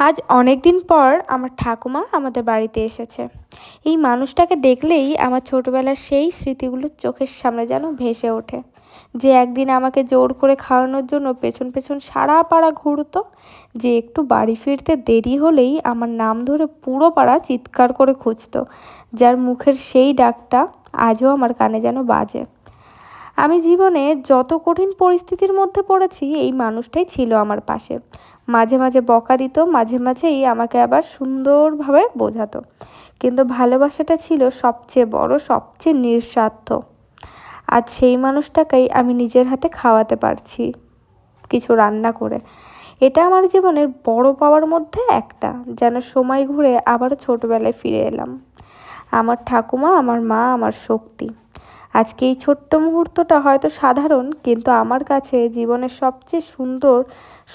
আজ অনেক দিন পর আমার ঠাকুমা আমাদের বাড়িতে এসেছে। এই মানুষটাকে দেখলেই আমার ছোটবেলার সেই স্মৃতিগুলো চোখের সামনে যেন ভেসে ওঠে। যে একদিন আমাকে জোর করে খাওয়ানোর জন্য পেছন পেছন সারা পাড়া ঘুরতো, যে একটু বাড়ি ফিরতে দেরি হলেই আমার নাম ধরে পুরো পাড়া চিৎকার করে খুঁজতো, যার মুখের সেই ডাকটা আজও আমার কানে যেন বাজে। আমি জীবনে যত কঠিন পরিস্থিতির মধ্যে পড়েছি এই মানুষটাই ছিল আমার পাশে। মাঝে মাঝে বকা দিত, মাঝে মাঝেই আমাকে আবার সুন্দরভাবে বোঝাতো। কিন্তু ভালোবাসাটা ছিল সবচেয়ে বড়, সবচেয়ে নিঃস্বার্থ। আজ সেই মানুষটাকেই আমি নিজের হাতে খাওয়াতে পারছি, কিছু রান্না করে। এটা আমার জীবনের বড় পাওয়ার মধ্যে একটা। যেন সময় ঘুরে আবারও ছোটবেলায় ফিরে এলাম। আমার ঠাকুমা, আমার মা, আমার শক্তি। আজকে এই ছোট্ট মুহূর্তটা হয়তো সাধারণ, কিন্তু আমার কাছে জীবনের সবচেয়ে সুন্দর,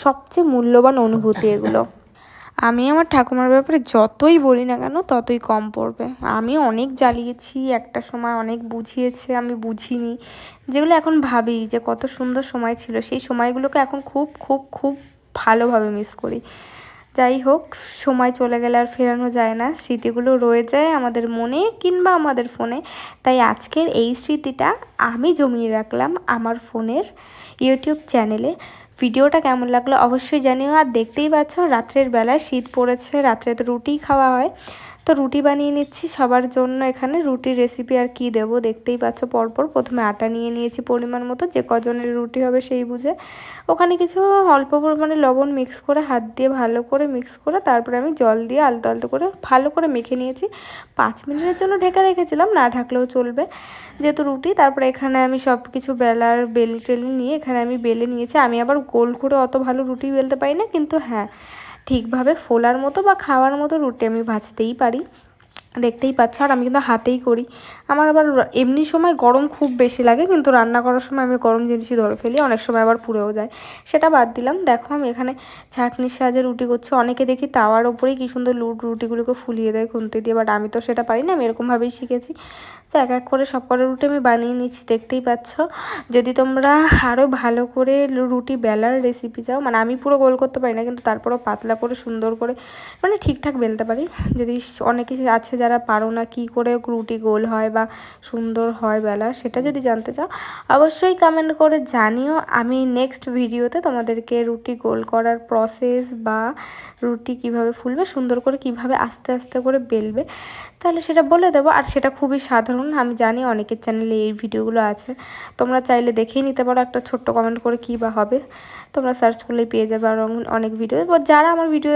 সবচেয়ে মূল্যবান অনুভূতি এগুলো। আমি আমার ঠাকুমার ব্যাপারে যতই বলি না কেন ততই কম পড়বে। আমি অনেক জ্বালিয়েছি, একটা সময় অনেক বুঝিয়েছে, আমি বুঝিনি। যেগুলো এখন ভাবি যে কত সুন্দর সময় ছিল, সেই সময়গুলোকে এখন খুব খুব খুব ভালোভাবে মিস করি। যাই হোক, সময় চলে গেলে আর ফেরানো যায় না, স্মৃতিগুলো রয়ে যায় আমাদের মনে কিংবা আমাদের ফোনে। তাই আজকের এই স্মৃতিটা আমি জমিয়ে রাখলাম আমার ফোনের ইউটিউব চ্যানেলে। ভিডিওটা কেমন লাগলো অবশ্যই জানিও। আর দেখতেই পাচ্ছ রাত্রের বেলায় শীত পড়েছে, রাত্রে তো রুটিই খাওয়া হয়, তো রুটি বানিয়ে নিচ্ছি সবার জন্য। এখানে রুটির রেসিপি আর কি দেবো দেখতেই পাচ্ছ। পরপর প্রথমে আটা নিয়ে নিয়েছি পরিমাণ মতো, যে কজনের রুটি হবে সেই বুঝে। ওখানে কিছু অল্প পরিমাণে লবণ মিক্স করে হাত দিয়ে ভালো করে মিক্স করে তারপরে আমি জল দিয়ে আলতো আলতো করে ভালো করে মেখে নিয়েছি। 5 মিনিটের জন্য ঢেকে রেখেছিলাম, না ঢাকলেও চলবে যেহেতু রুটি। তারপরে এখানে আমি সব কিছু বেলার বেলি টেলি নিয়ে এখানে আমি বেলে নিয়েছি। আমি আবার গোল করে অত ভালো রুটি বেলতে পারি না, কিন্তু হ্যাঁ, ঠিকভাবে ফোলার মতো বা খাওয়ার মতো রুটি আমি ভাজতেই পারি। দেখতেই পাচ্ছ, আর আমি কিন্তু হাতেই করি। আমার আবার এমনি সময় গরম খুব বেশি লাগে, কিন্তু রান্না করার সময় আমি গরম জিনিসই ধরে ফেলি, অনেক সময় আবার পুড়েও যায়। সেটা বাদ দিলাম। দেখো আমি এখানে ছাঁকনির সাহায্যে রুটি করছি। অনেকে দেখি তাওয়ার ওপরেই কী সুন্দর রুটিগুলোকে ফুলিয়ে দেয় খুন্তি দিয়ে, বাট আমি তো সেটা পারি না, আমি এরকমভাবেই শিখেছি। তো এক এক করে সব কটা রুটি আমি বানিয়ে নিচ্ছি, দেখতেই পাচ্ছ। যদি তোমরা আরও ভালো করে রুটি বেলার রেসিপি চাও, মানে আমি পুরো গোল করতে পারি না, কিন্তু তারপরেও পাতলা করে সুন্দর করে মানে ঠিকঠাক বেলতে পারি। যদি অনেকে আছে যারা পারো না কী করে রুটি গোল হয় বা সুন্দর হয় বেলা, সেটা যদি জানতে চাও অবশ্যই কমেন্ট করে জানিও। আমি নেক্সট ভিডিওতে তোমাদেরকে রুটি গোল করার প্রসেস বা রুটি কিভাবে ফুলবে সুন্দর করে, কিভাবে আস্তে আস্তে করে বেলবে, তাহলে সেটা বলে দেবো। আর সেটা খুবই সাধারণ, আমি জানি অনেকের চ্যানেলে এই ভিডিওগুলো আছে, তোমরা চাইলে দেখেই নিতে পারো। একটা ছোট্ট কমেন্ট করে কী বা হবে, তোমরা সার্চ করলেই পেয়ে যাবে আর অনেক ভিডিও। যারা আমার ভিডিও